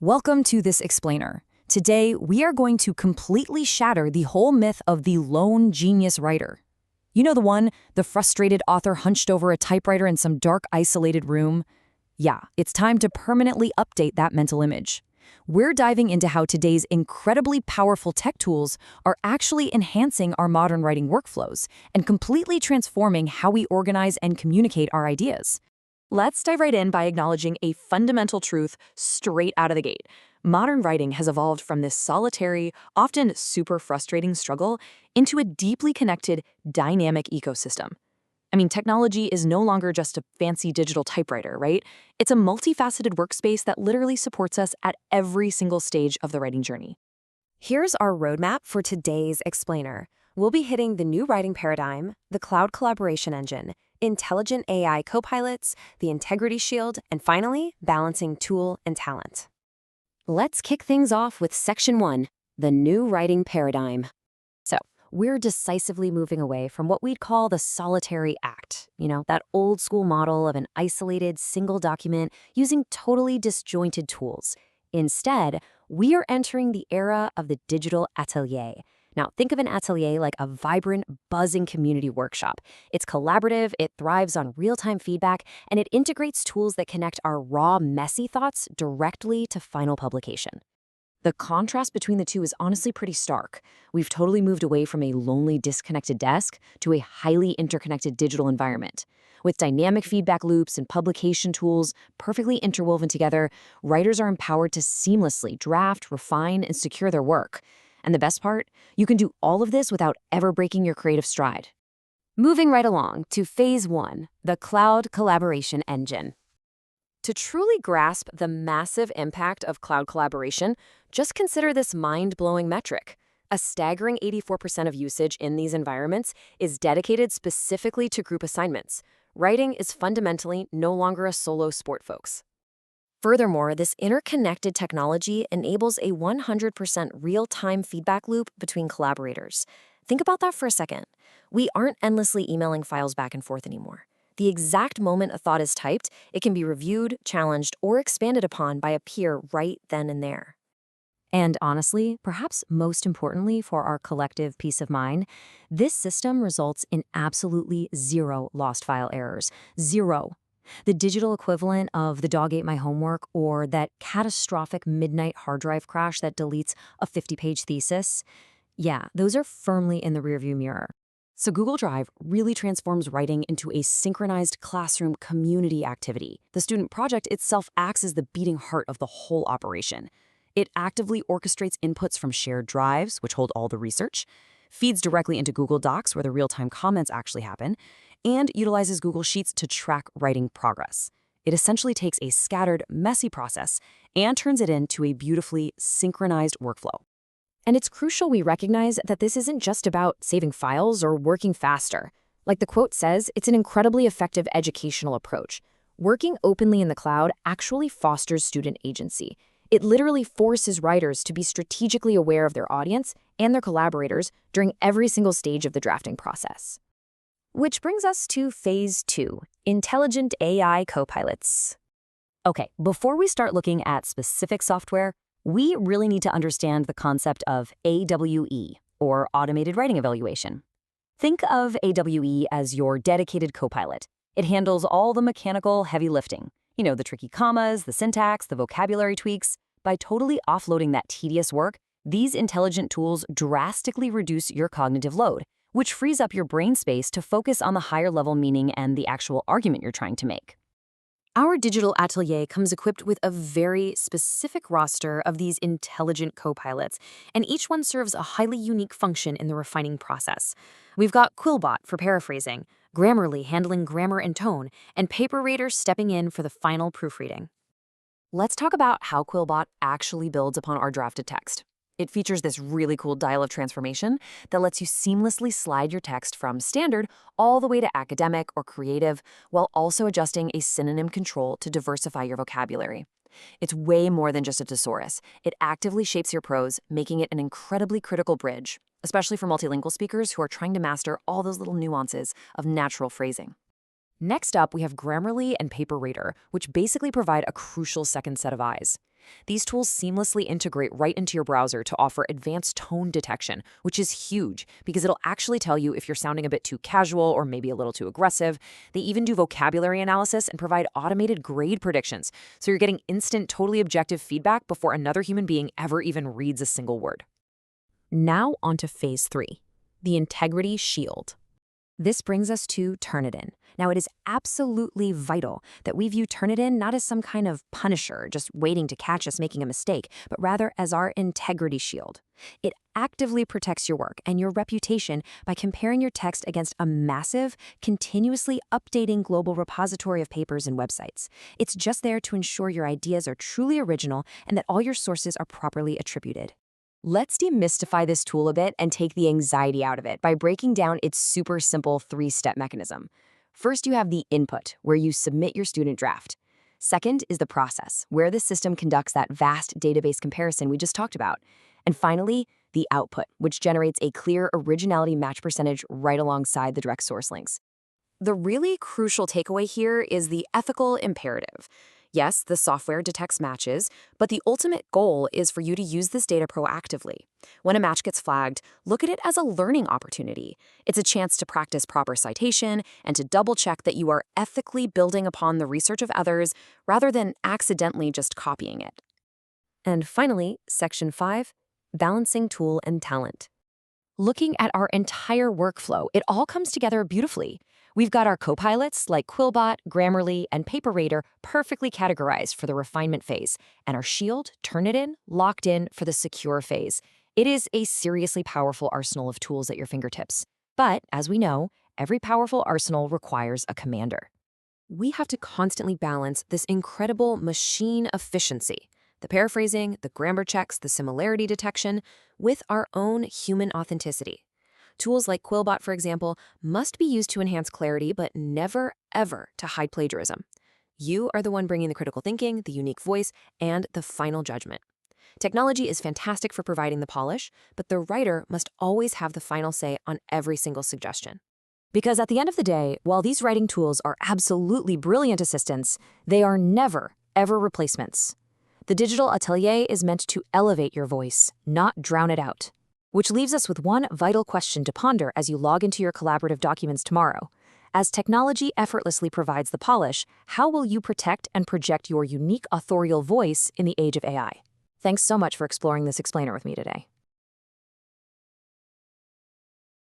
Welcome to this explainer. Today, we are going to completely shatter the whole myth of the lone genius writer. You know the frustrated author hunched over a typewriter in some dark, isolated room? Yeah, it's time to permanently update that mental image. We're diving into how today's incredibly powerful tech tools are actually enhancing our modern writing workflows and completely transforming how we organize and communicate our ideas. Let's dive right in by acknowledging a fundamental truth straight out of the gate. Modern writing has evolved from this solitary, often super frustrating struggle into a deeply connected, dynamic ecosystem. Technology is no longer just a fancy digital typewriter, right? It's a multifaceted workspace that literally supports us at every single stage of the writing journey. Here's our roadmap for today's explainer. We'll be hitting the new writing paradigm, the cloud collaboration engine, intelligent AI copilots, the integrity shield, and finally, balancing tool and talent. Let's kick things off with Section 1, the new writing paradigm. So, we're decisively moving away from what we'd call the solitary act, that old school model of an isolated single document using totally disjointed tools. Instead, we are entering the era of the digital atelier. Now, think of an atelier like a vibrant, buzzing community workshop. It's collaborative, it thrives on real-time feedback, and it integrates tools that connect our raw, messy thoughts directly to final publication. The contrast between the two is honestly pretty stark. We've totally moved away from a lonely, disconnected desk to a highly interconnected digital environment. With dynamic feedback loops and publication tools perfectly interwoven together, writers are empowered to seamlessly draft, refine, and secure their work. And the best part? You can do all of this without ever breaking your creative stride. Moving right along to Phase 1, the cloud collaboration engine. To truly grasp the massive impact of cloud collaboration, just consider this mind-blowing metric. A staggering 84% of usage in these environments is dedicated specifically to group assignments. Writing is fundamentally no longer a solo sport, folks. Furthermore, this interconnected technology enables a 100% real-time feedback loop between collaborators. Think about that for a second. We aren't endlessly emailing files back and forth anymore. The exact moment a thought is typed, it can be reviewed, challenged, or expanded upon by a peer right then and there. And honestly, perhaps most importantly for our collective peace of mind, this system results in absolutely zero lost file errors. Zero. The digital equivalent of the dog ate my homework or that catastrophic midnight hard drive crash that deletes a 50-page thesis. Yeah, those are firmly in the rearview mirror. So Google Drive really transforms writing into a synchronized classroom community activity. The student project itself acts as the beating heart of the whole operation. It actively orchestrates inputs from shared drives, which hold all the research, feeds directly into Google Docs where the real-time comments actually happen, and utilizes Google Sheets to track writing progress. It essentially takes a scattered, messy process and turns it into a beautifully synchronized workflow. And it's crucial we recognize that this isn't just about saving files or working faster. Like the quote says, it's an incredibly effective educational approach. Working openly in the cloud actually fosters student agency. It literally forces writers to be strategically aware of their audience and their collaborators during every single stage of the drafting process. Which brings us to Phase 2, intelligent AI copilots. Okay, before we start looking at specific software, we really need to understand the concept of AWE, or Automated Writing Evaluation. Think of AWE as your dedicated copilot. It handles all the mechanical heavy lifting, the tricky commas, the syntax, the vocabulary tweaks. By totally offloading that tedious work, these intelligent tools drastically reduce your cognitive load, which frees up your brain space to focus on the higher level meaning and the actual argument you're trying to make. Our digital atelier comes equipped with a very specific roster of these intelligent copilots, and each one serves a highly unique function in the refining process. We've got QuillBot for paraphrasing, Grammarly handling grammar and tone, and PaperRater stepping in for the final proofreading. Let's talk about how QuillBot actually builds upon our drafted text. It features this really cool dial of transformation that lets you seamlessly slide your text from standard all the way to academic or creative, while also adjusting a synonym control to diversify your vocabulary. It's way more than just a thesaurus. It actively shapes your prose, making it an incredibly critical bridge, especially for multilingual speakers who are trying to master all those little nuances of natural phrasing. Next up, we have Grammarly and PaperRater, which basically provide a crucial second set of eyes. These tools seamlessly integrate right into your browser to offer advanced tone detection, which is huge because it'll actually tell you if you're sounding a bit too casual or maybe a little too aggressive. They even do vocabulary analysis and provide automated grade predictions, so you're getting instant, totally objective feedback before another human being ever even reads a single word. Now onto phase 3, the integrity shield. This brings us to Turnitin. Now, it is absolutely vital that we view Turnitin not as some kind of punisher, just waiting to catch us making a mistake, but rather as our integrity shield. It actively protects your work and your reputation by comparing your text against a massive, continuously updating global repository of papers and websites. It's just there to ensure your ideas are truly original and that all your sources are properly attributed. Let's demystify this tool a bit and take the anxiety out of it by breaking down its super simple 3-step mechanism. First, you have the input, where you submit your student draft. Second is the process, where the system conducts that vast database comparison we just talked about. And finally, the output, which generates a clear originality match percentage right alongside the direct source links. The really crucial takeaway here is the ethical imperative. Yes, the software detects matches, but the ultimate goal is for you to use this data proactively. When a match gets flagged, look at it as a learning opportunity. It's a chance to practice proper citation and to double-check that you are ethically building upon the research of others rather than accidentally just copying it. And finally, Section 5, balancing tool and talent. Looking at our entire workflow, it all comes together beautifully. We've got our copilots like QuillBot, Grammarly, and PaperRater perfectly categorized for the refinement phase, and our shield, Turnitin, locked in for the secure phase. It is a seriously powerful arsenal of tools at your fingertips. But, as we know, every powerful arsenal requires a commander. We have to constantly balance this incredible machine efficiency, the paraphrasing, the grammar checks, the similarity detection, with our own human authenticity. Tools like QuillBot, for example, must be used to enhance clarity, but never, ever to hide plagiarism. You are the one bringing the critical thinking, the unique voice, and the final judgment. Technology is fantastic for providing the polish, but the writer must always have the final say on every single suggestion. Because at the end of the day, while these writing tools are absolutely brilliant assistants, they are never, ever replacements. The digital Atelier is meant to elevate your voice, not drown it out. Which leaves us with one vital question to ponder as you log into your collaborative documents tomorrow. As technology effortlessly provides the polish, how will you protect and project your unique authorial voice in the age of AI? Thanks so much for exploring this explainer with me today.